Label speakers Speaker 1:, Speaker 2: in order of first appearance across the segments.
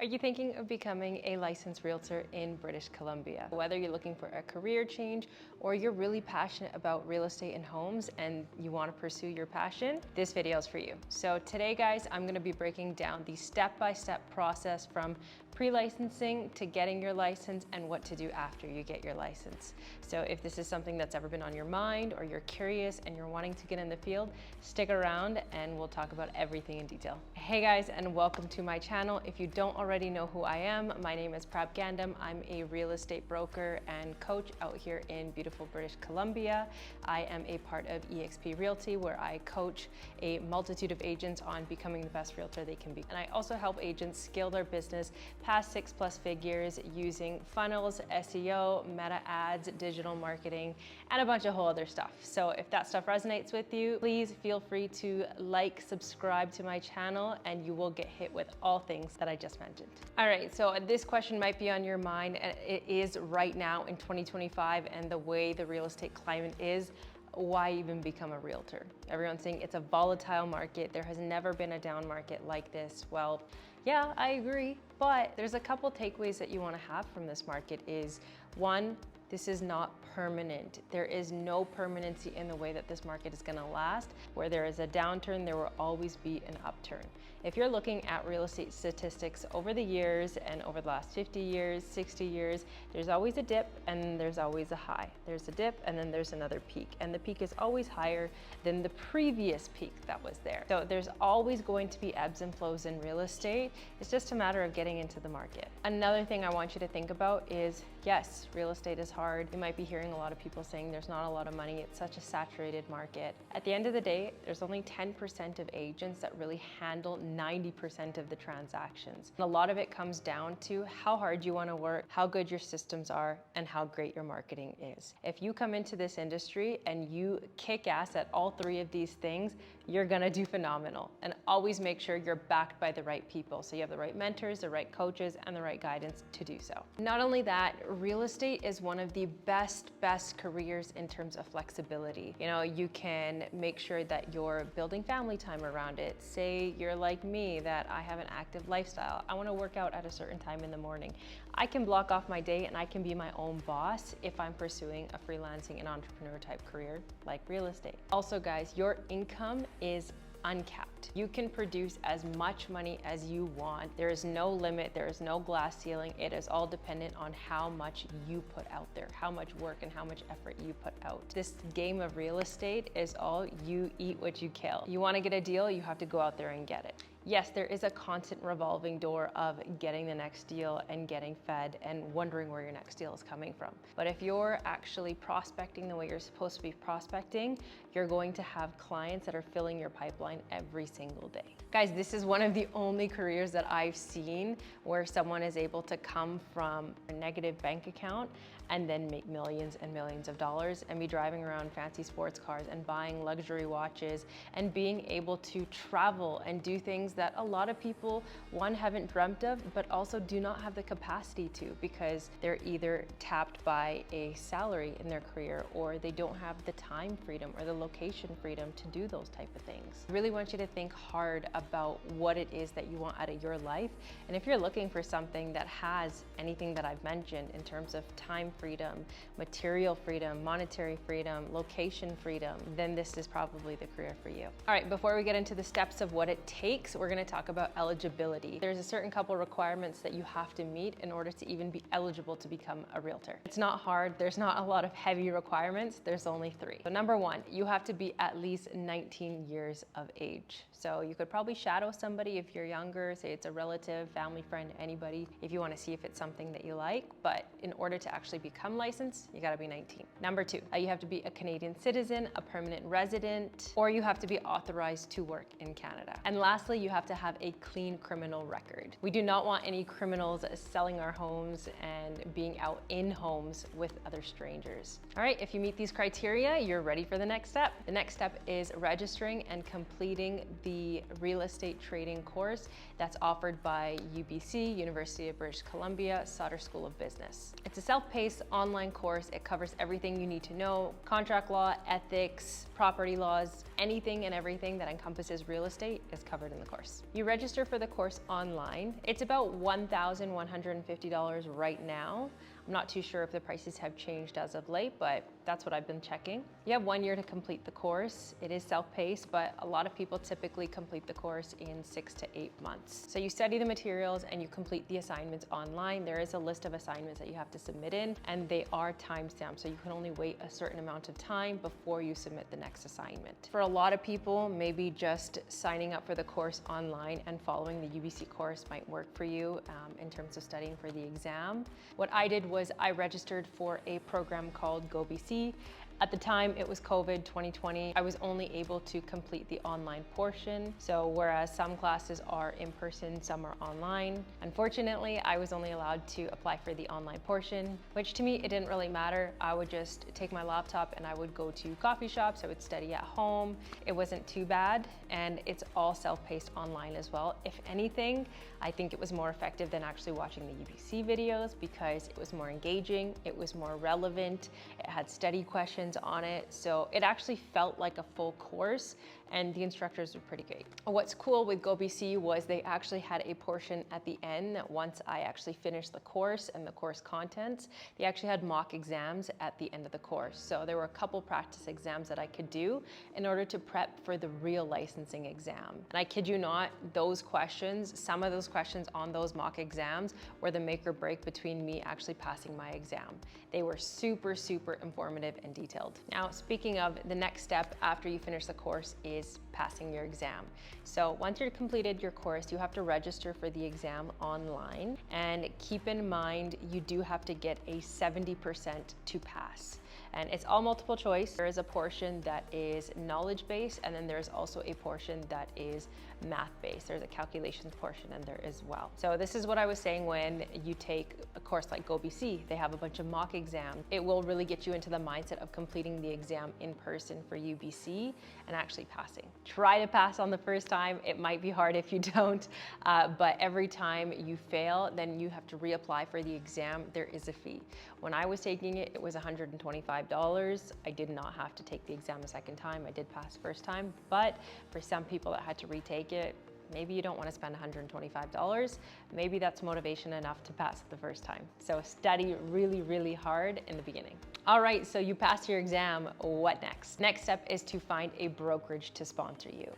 Speaker 1: Are you thinking of becoming a licensed realtor in British Columbia? Whether you're looking for a career change or you're really passionate about real estate and homes and you want to pursue your passion, this video is for you. So today, guys, I'm going to be breaking down the step-by-step process from pre-licensing to getting your license and what to do after you get your license. So if this is something that's ever been on your mind or you're curious and you're wanting to get in the field, stick around and we'll talk about everything in detail. Hey guys, and welcome to my channel. If you don't already know who I am, my name is Prab Gandam. I'm a real estate broker and coach out here in beautiful British Columbia. I am a part of eXp Realty, where I coach a multitude of agents on becoming the best realtor they can be. And I also help agents scale their business past 6+ figures using funnels, SEO, meta ads, digital marketing, and a bunch of whole other stuff. So if that stuff resonates with you, please feel free to like, subscribe to my channel, and you will get hit with all things that I just mentioned. All right, so this question might be on your mind, and it is right now in 2025 and the way the real estate climate is. Why even become a realtor? Everyone's saying it's a volatile market. There has never been a down market like this. Well, yeah, I agree, but there's a couple takeaways that you want to have from this market is, one, this is not permanent. There is no permanency in the way that this market is gonna last. Where there is a downturn, there will always be an upturn. If you're looking at real estate statistics over the years and over the last 50 years, 60 years, there's always a dip and there's always a high. There's a dip and then there's another peak. And the peak is always higher than the previous peak that was there. So there's always going to be ebbs and flows in real estate. It's just a matter of getting into the market. Another thing I want you to think about is, yes, real estate is hard. You might be hearing a lot of people saying there's not a lot of money. It's such a saturated market. At the end of the day, there's only 10% of agents that really handle 90% of the transactions. And a lot of it comes down to how hard you want to work, how good your systems are, and how great your marketing is. If you come into this industry and you kick ass at all three of these things, you're gonna do phenomenal. And always make sure you're backed by the right people. So you have the right mentors, the right coaches, and the right guidance to do so. Not only that, real estate is one of the best careers in terms of flexibility. You know, you can make sure that you're building family time around it. Say you're like me, that I have an active lifestyle. I want to work out at a certain time in the morning. I can block off my day and I can be my own boss if I'm pursuing a freelancing and entrepreneur type career like real estate. Also, guys, your income is uncapped. You can produce as much money as you want. There is no limit. There is no glass ceiling. It is all dependent on how much you put out there, how much work and how much effort you put out. This game of real estate is all you eat what you kill. You want to get a deal, you have to go out there and get it. Yes, there is a constant revolving door of getting the next deal and getting fed and wondering where your next deal is coming from. But if you're actually prospecting the way you're supposed to be prospecting, you're going to have clients that are filling your pipeline every single day. Guys, this is one of the only careers that I've seen where someone is able to come from a negative bank account and then make millions and millions of dollars and be driving around fancy sports cars and buying luxury watches and being able to travel and do things that a lot of people, one, haven't dreamt of, but also do not have the capacity to, because they're either tapped by a salary in their career or they don't have the time freedom or the location freedom to do those type of things. I really want you to think hard about what it is that you want out of your life. And if you're looking for something that has anything that I've mentioned in terms of time freedom, material freedom, monetary freedom, location freedom, then this is probably the career for you. All right, before we get into the steps of what it takes, we're gonna talk about eligibility. There's a certain couple requirements that you have to meet in order to even be eligible to become a realtor. It's not hard. There's not a lot of heavy requirements. There's only 3. So number 1, you have to be at least 19 years of age. So you could probably shadow somebody if you're younger, say it's a relative, family friend, anybody, if you want to see if it's something that you like. But in order to actually become licensed, you got to be 19. Number 2, you have to be a Canadian citizen, a permanent resident, or you have to be authorized to work in Canada. And lastly, you have to have a clean criminal record. We do not want any criminals selling our homes and being out in homes with other strangers. All right, if you meet these criteria, you're ready for the next step. The next step is registering and completing the the real estate trading course that's offered by UBC, University of British Columbia, Sauder School of Business. It's a self-paced online course. It covers everything you need to know: contract law, ethics, property laws, anything and everything that encompasses real estate is covered in the course. You register for the course online. It's about $1,150 right now. I'm not too sure if the prices have changed as of late, but that's what I've been checking. You have 1 year to complete the course. It is self-paced, but a lot of people typically complete the course in 6 to 8 months. So you study the materials and you complete the assignments online. There is a list of assignments that you have to submit in, and they are timestamped, so you can only wait a certain amount of time before you submit the next assignment. For a lot of people, maybe just signing up for the course online and following the UBC course might work for you in terms of studying for the exam. What I did was I registered for a program called GoBC. At the time, it was COVID 2020. I was only able to complete the online portion. So whereas some classes are in person, some are online. Unfortunately, I was only allowed to apply for the online portion, which to me, it didn't really matter. I would just take my laptop and I would go to coffee shops. I would study at home. It wasn't too bad. And it's all self-paced online as well. If anything, I think it was more effective than actually watching the UBC videos because it was more engaging. It was more relevant. It had study questions on it. So it actually felt like a full course, and the instructors were pretty great. What's cool with GoBC was they actually had a portion at the end that once I actually finished the course and the course contents, they actually had mock exams at the end of the course. So there were a couple practice exams that I could do in order to prep for the real licensing exam. And I kid you not, those questions, some of those questions on those mock exams were the make or break between me actually passing my exam. They were super, super informative and detailed. Now, speaking of, the next step after you finish the course is passing your exam. So once you've completed your course, you have to register for the exam online. And keep in mind, you do have to get a 70% to pass. And it's all multiple choice. There is a portion that is knowledge-based, and then there's also a portion that is math-based. There's a calculations portion in there as well. So this is what I was saying when you take a course like GoBC. They have a bunch of mock exams. It will really get you into the mindset of completing the exam in person for UBC and actually passing. Try to pass on the first time. It might be hard if you don't, but every time you fail, then you have to reapply for the exam. There is a fee. When I was taking it, it was $125. I did not have to take the exam a second time. I did pass first time, but for some people that had to retake it, maybe you don't want to spend $125. Maybe that's motivation enough to pass it the first time. So study really, really hard in the beginning. All right, so you passed your exam. What next? Next step is to find a brokerage to sponsor you.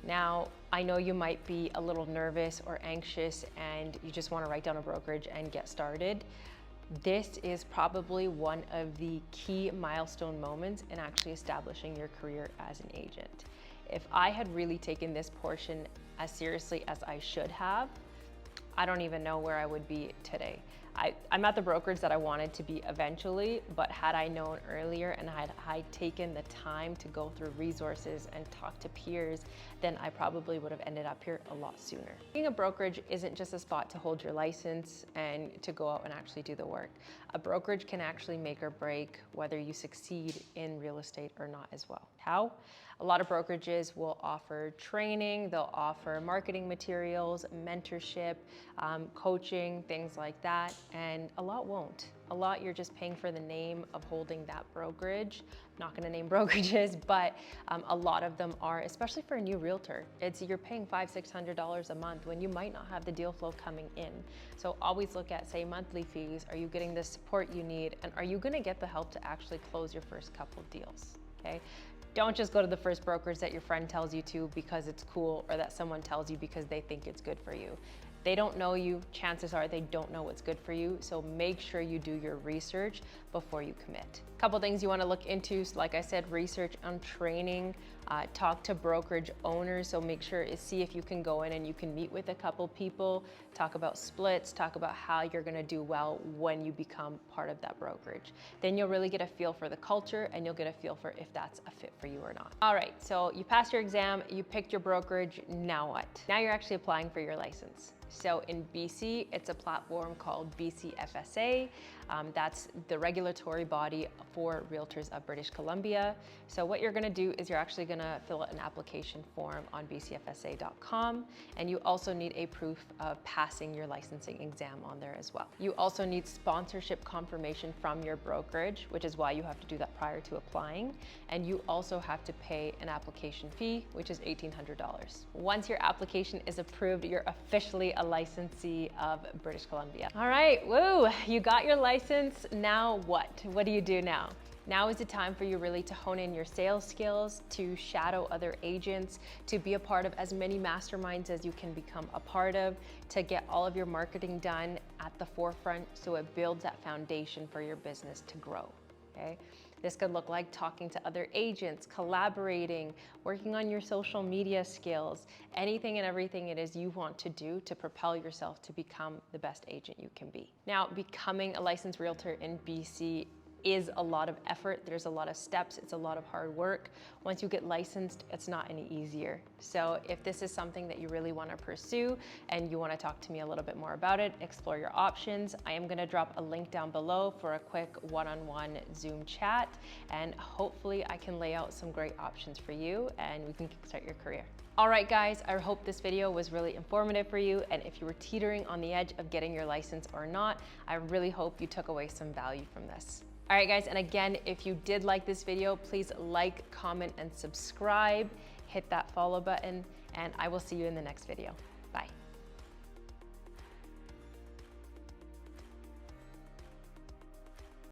Speaker 1: Now, I know you might be a little nervous or anxious and you just want to write down a brokerage and get started. This is probably one of the key milestone moments in actually establishing your career as an agent. If I had really taken this portion as seriously as I should have, I don't even know where I would be today. I'm at the brokerage that I wanted to be eventually, but had I known earlier and had I taken the time to go through resources and talk to peers, then I probably would have ended up here a lot sooner. Being a brokerage isn't just a spot to hold your license and to go out and actually do the work. A brokerage can actually make or break whether you succeed in real estate or not as well. How? A lot of brokerages will offer training, they'll offer marketing materials, mentorship, coaching, things like that, and a lot won't. A lot you're just paying for the name of holding that brokerage. I'm not gonna name brokerages, but a lot of them are, especially for a new realtor. You're paying $500–600 a month when you might not have the deal flow coming in. So always look at, say, monthly fees. Are you getting the support you need? And are you gonna get the help to actually close your first couple of deals, okay? Don't just go to the first brokerage that your friend tells you to because it's cool, or that someone tells you because they think it's good for you. They don't know you. Chances are they don't know what's good for you. So make sure you do your research before you commit. A couple things you want to look into, like I said, research on training, talk to brokerage owners. So make sure to see if you can go in and you can meet with a couple people, talk about splits, talk about how you're going to do well when you become part of that brokerage. Then you'll really get a feel for the culture and you'll get a feel for if that's a fit for you or not. All right, so you passed your exam, you picked your brokerage, now what? Now you're actually applying for your license. So in BC, it's a platform called BCFSA. That's the regulatory body for realtors of British Columbia. So what you're gonna do is you're actually gonna gonna fill out an application form on bcfsa.com, and you also need a proof of passing your licensing exam on there as well. You also need sponsorship confirmation from your brokerage, which is why you have to do that prior to applying. And you also have to pay an application fee, which is $1,800. Once your application is approved, you're officially a licensee of British Columbia. All right, woo, you got your license. Now what? What do you do now? Now is the time for you really to hone in your sales skills, to shadow other agents, to be a part of as many masterminds as you can become a part of, to get all of your marketing done at the forefront so it builds that foundation for your business to grow, okay? This could look like talking to other agents, collaborating, working on your social media skills, anything and everything it is you want to do to propel yourself to become the best agent you can be. Now, becoming a licensed realtor in BC is a lot of effort. There's a lot of steps. It's a lot of hard work. Once you get licensed, it's not any easier. So if this is something that you really want to pursue and you want to talk to me a little bit more about it, explore your options, I am going to drop a link down below for a quick one-on-one Zoom chat, and hopefully I can lay out some great options for you and we can kickstart your career. All right, guys, I hope this video was really informative for you. And if you were teetering on the edge of getting your license or not, I really hope you took away some value from this. All right, guys, and again, if you did like this video, please like, comment, and subscribe. Hit that follow button, and I will see you in the next video.